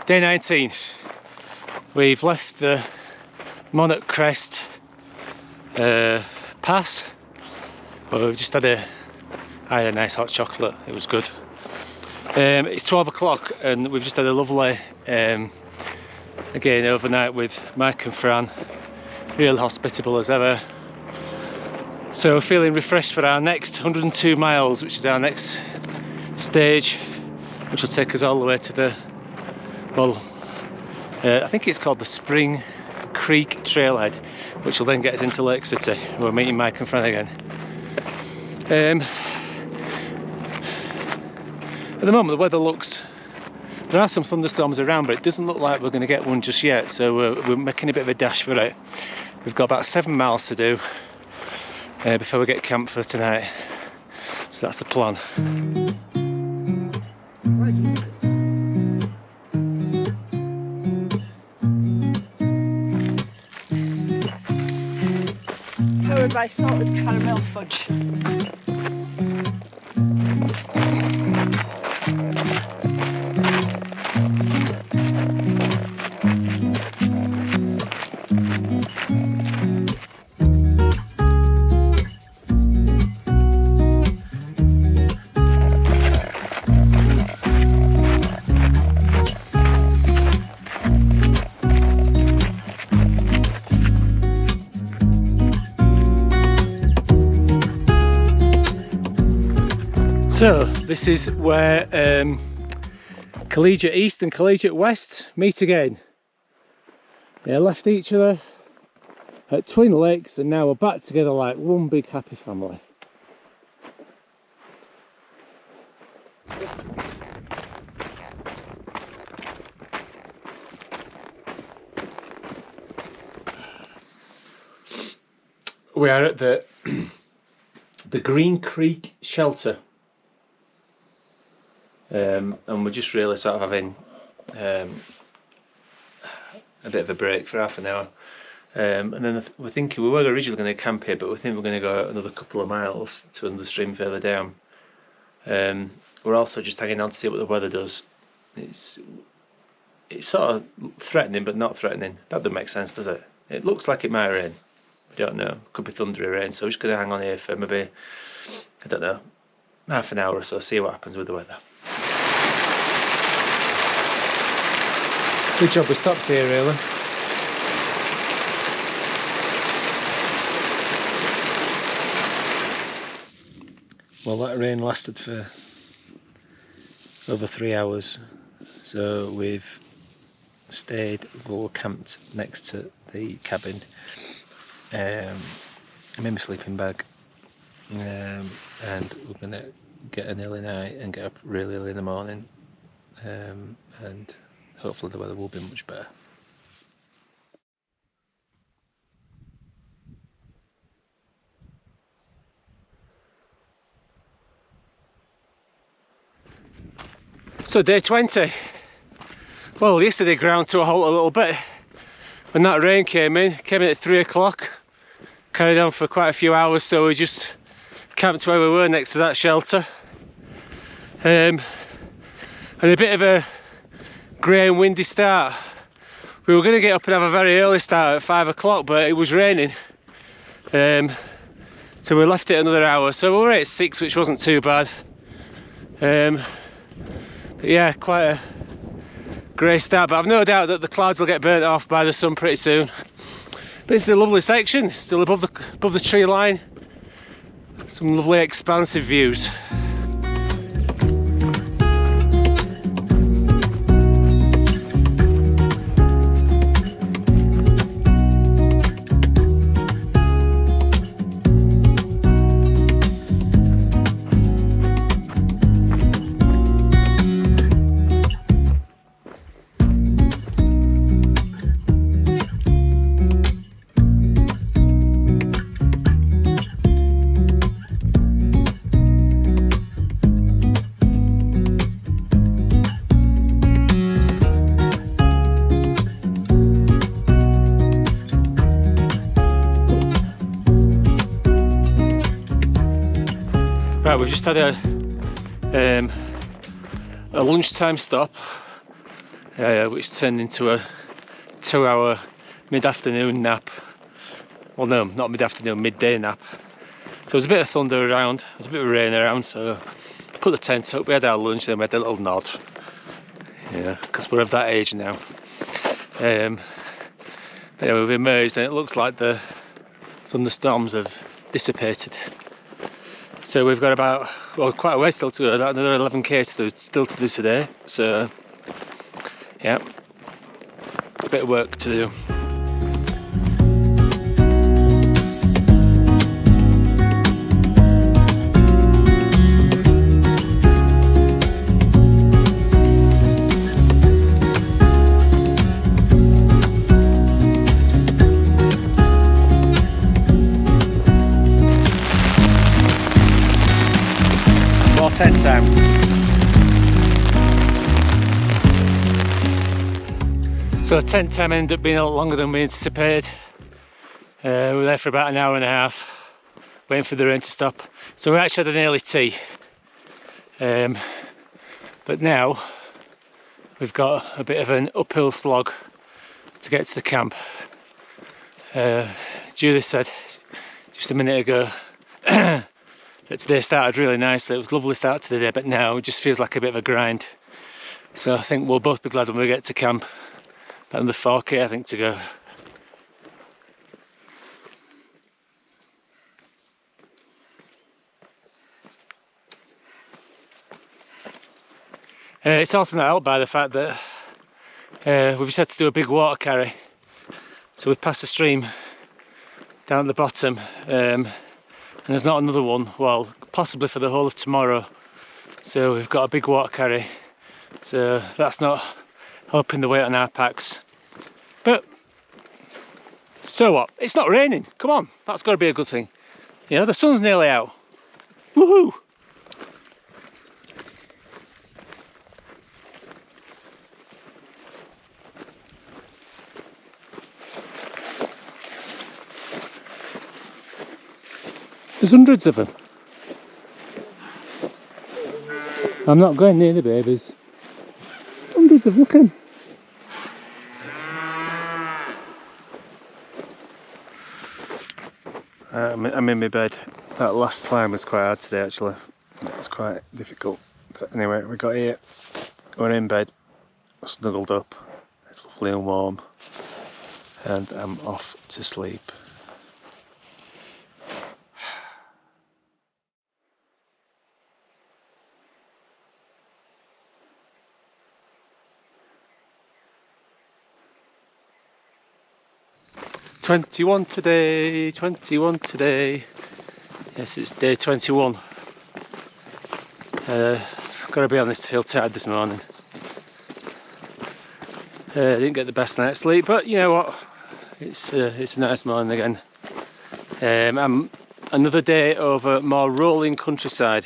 Day 19. We've left the Monarch crest pass, but we've just I had a nice hot chocolate, it was good. It's 12 o'clock and we've just had a lovely, again overnight with Mike and Fran, really hospitable as ever. So we're feeling refreshed for our next 102 miles, which is our next stage, which will take us all the way to the, well, I think it's called the Spring Creek Trailhead, which will then get us into Lake City. We're meeting Mike and Fran again. At the moment the weather looks, there are some thunderstorms around, but it doesn't look like we're going to get one just yet, so we're making a bit of a dash for it. We've got about 7 miles to do before we get camped for tonight, so that's the plan. Powered by salted caramel fudge. So this is where Collegiate East and Collegiate West meet again. They left each other at Twin Lakes and now we're back together like one big happy family. We are at the Green Creek Shelter. And we're just really sort of having a bit of a break for half an hour, and then we're thinking, we were originally going to camp here, but we think we're going to go another couple of miles to another stream further down. We're also just hanging on to see what the weather does. It's sort of threatening but not threatening. That doesn't make sense, does it? It looks like it might rain, we don't know, could be thundery rain, so we're just going to hang on here for maybe, I don't know, half an hour or so, see what happens with the weather. Good job we stopped here, really. Well, that rain lasted for over 3 hours, so we've stayed, we're camped next to the cabin. I'm in my sleeping bag, and we're going to get an early night and get up really early in the morning, and hopefully the weather will be much better. So day 20. Well, yesterday ground to a halt a little bit when that rain came in at 3 o'clock. Carried on for quite a few hours, so we just camped where we were next to that shelter. And a bit of a grey and windy start. We were going to get up and have a very early start at 5 o'clock, but it was raining, so we left it another hour, so we were at 6, which wasn't too bad. But yeah, quite a grey start, but I've no doubt that the clouds will get burnt off by the sun pretty soon. But it's a lovely section, still above the tree line, some lovely expansive views. Right, we've just had a lunchtime stop which turned into a 2-hour mid-afternoon nap. Well, no, not mid-afternoon, midday nap. So there was a bit of thunder around, there was a bit of rain around, so I put the tent up, we had our lunch, then we had a little nod. Yeah, because we're of that age now. But yeah, we've emerged and it looks like the thunderstorms have dissipated. So we've got about, well, quite a way still to go, about another 11k still to do today. So, yeah, a bit of work to do. Tent time. So tent time ended up being a lot longer than we anticipated. We were there for about an hour and a half, waiting for the rain to stop. So we actually had an early tea. But now we've got a bit of an uphill slog to get to the camp. Judith said just a minute ago that today started really nicely. It was a lovely start to the day, but now it just feels like a bit of a grind. So I think we'll both be glad when we get to camp. About another 4k I think to go. It's also not helped by the fact that we've just had to do a big water carry. So we've passed a stream down at the bottom. And there's not another one, well, possibly for the whole of tomorrow. So we've got a big water carry. So that's not helping the weight on our packs. But, so what? It's not raining, come on, that's got to be a good thing. You know, the sun's nearly out. Woohoo! There's hundreds of them. I'm not going near the babies. Hundreds of them, look at them. I'm in my bed. That last climb was quite hard today actually. It was quite difficult. But anyway, we got here. We're in bed, snuggled up. It's lovely and warm. And I'm off to sleep. "21 today, 21 today." Yes, it's day 21. Gotta be honest, I feel tired this morning. Didn't get the best night's sleep, but you know what? It's a nice morning again. I'm another day over more rolling countryside,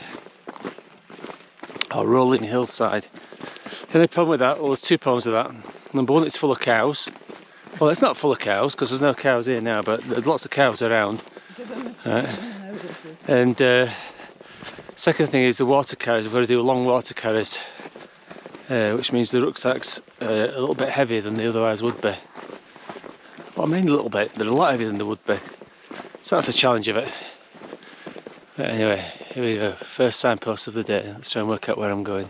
or rolling hillside. The only problem with that, well, there's two problems with that. Number one, it's full of cows. Well, it's not full of cows because there's no cows here now, but there's lots of cows around. And second thing is the water carriers. We've got to do long water carriers, which means the rucksack's a little bit heavier than they otherwise would be. Well, I mean a little bit, they're a lot heavier than they would be. So that's the challenge of it. But anyway, here we go, first signpost of the day. Let's try and work out where I'm going.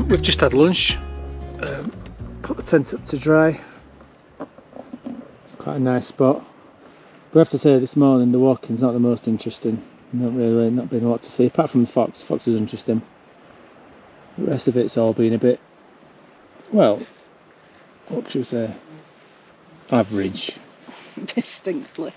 We've just had lunch, put the tent up to dry. It's quite a nice spot. We have to say this morning the walking's not the most interesting. Not been a lot to see, apart from the fox. Fox was interesting. The rest of it's all been a bit well, what should we say? Average. Distinctly.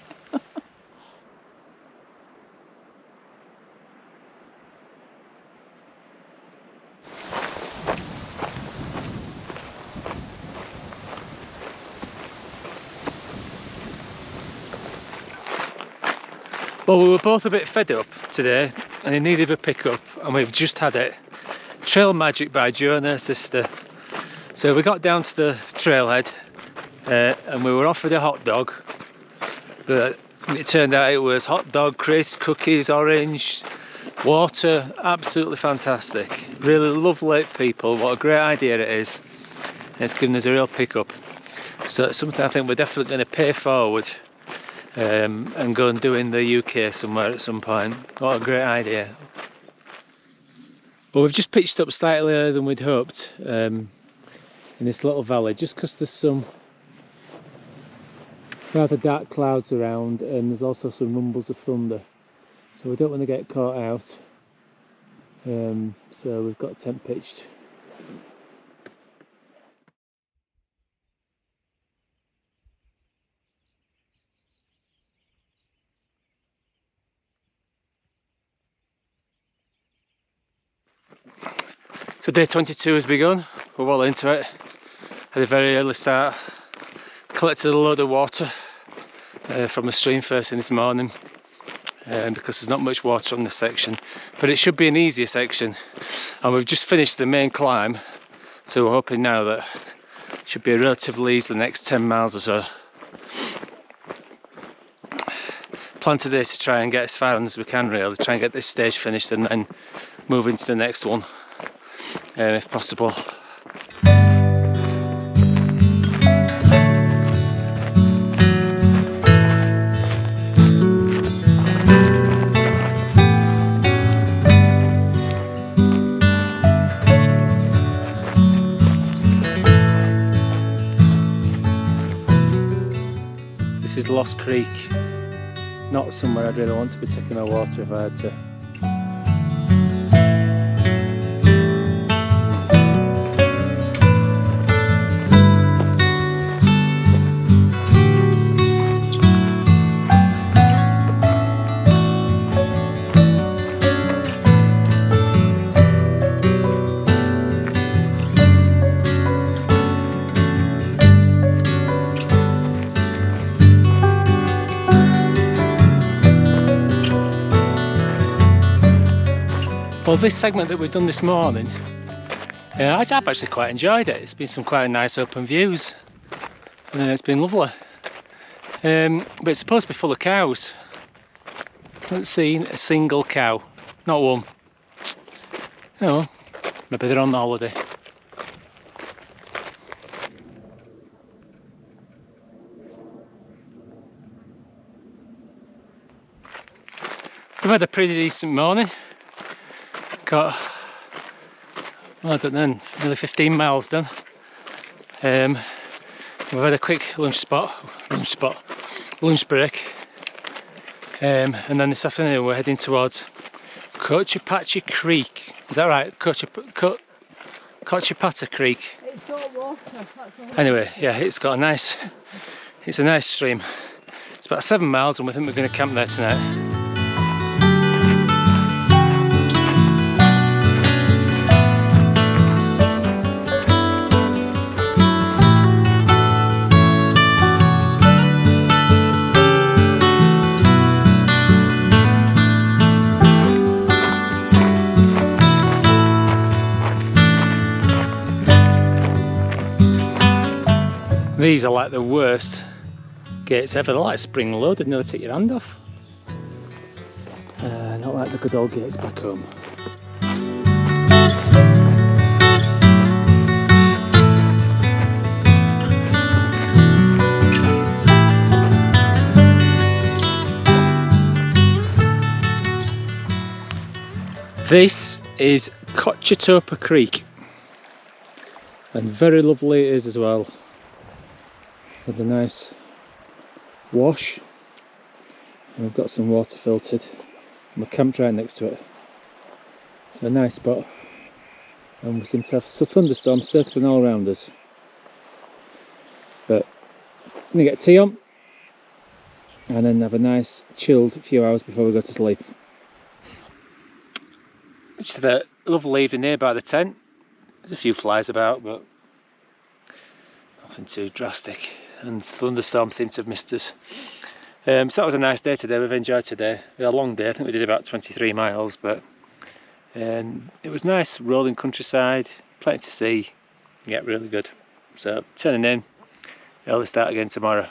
Well, we were both a bit fed up today and in need of a pickup, and we've just had it. Trail Magic by Jo and her sister. So we got down to the trailhead and we were offered a hot dog, but it turned out it was hot dog, crisps, cookies, orange, water. Absolutely fantastic. Really lovely people. What a great idea it is. It's given us a real pickup. So it's something I think we're definitely going to pay forward. And go and do in the UK somewhere at some point. What a great idea. Well, we've just pitched up slightly earlier than we'd hoped in this little valley, just because there's some rather dark clouds around and there's also some rumbles of thunder. So we don't want to get caught out. So we've got tent pitched. So day 22 has begun, we're well into it. Had a very early start, collected a load of water from a stream first thing this morning because there's not much water on this section, but it should be an easier section, and we've just finished the main climb, so we're hoping now that it should be a relatively easy the next 10 miles or so. Plan today is to try and get as far on as we can, really, try and get this stage finished and then move into the next one. If possible. This is Lost Creek, not somewhere I'd really want to be taking my water if I had to. Well, this segment that we've done this morning, I've actually quite enjoyed it. It's been some quite nice open views and it's been lovely. But it's supposed to be full of cows. I haven't seen a single cow, not one. Oh, maybe they're on the holiday. We've had a pretty decent morning. Got, well, I don't know, nearly 15 miles done. We've had a quick lunch break. And then this afternoon we're heading towards Cochetopa Creek. Is that right? Cochetopa Creek. It's got water, that's all. Anyway, yeah, it's a nice stream. It's about 7 miles and we think we're going to camp there tonight. These are like the worst gates ever. They're like spring loaded, nearly take your hand off. Not like the good old gates back home. This is Cochetopa Creek, and very lovely it is as well. With a nice wash, and we've got some water filtered, and we're camped right next to it. It's a nice spot. and we seem to have thunderstorms circling all around us. But I'm going to get tea on and then have a nice chilled few hours before we go to sleep. Just had a lovely evening here by the tent. There's a few flies about, but nothing too drastic, and thunderstorms seem to have missed us. So that was a nice day today. We've enjoyed today. We had a long day. I think we did about 23 miles, but it was nice, rolling countryside, plenty to see. Yeah, really good. So turning in, early start again tomorrow.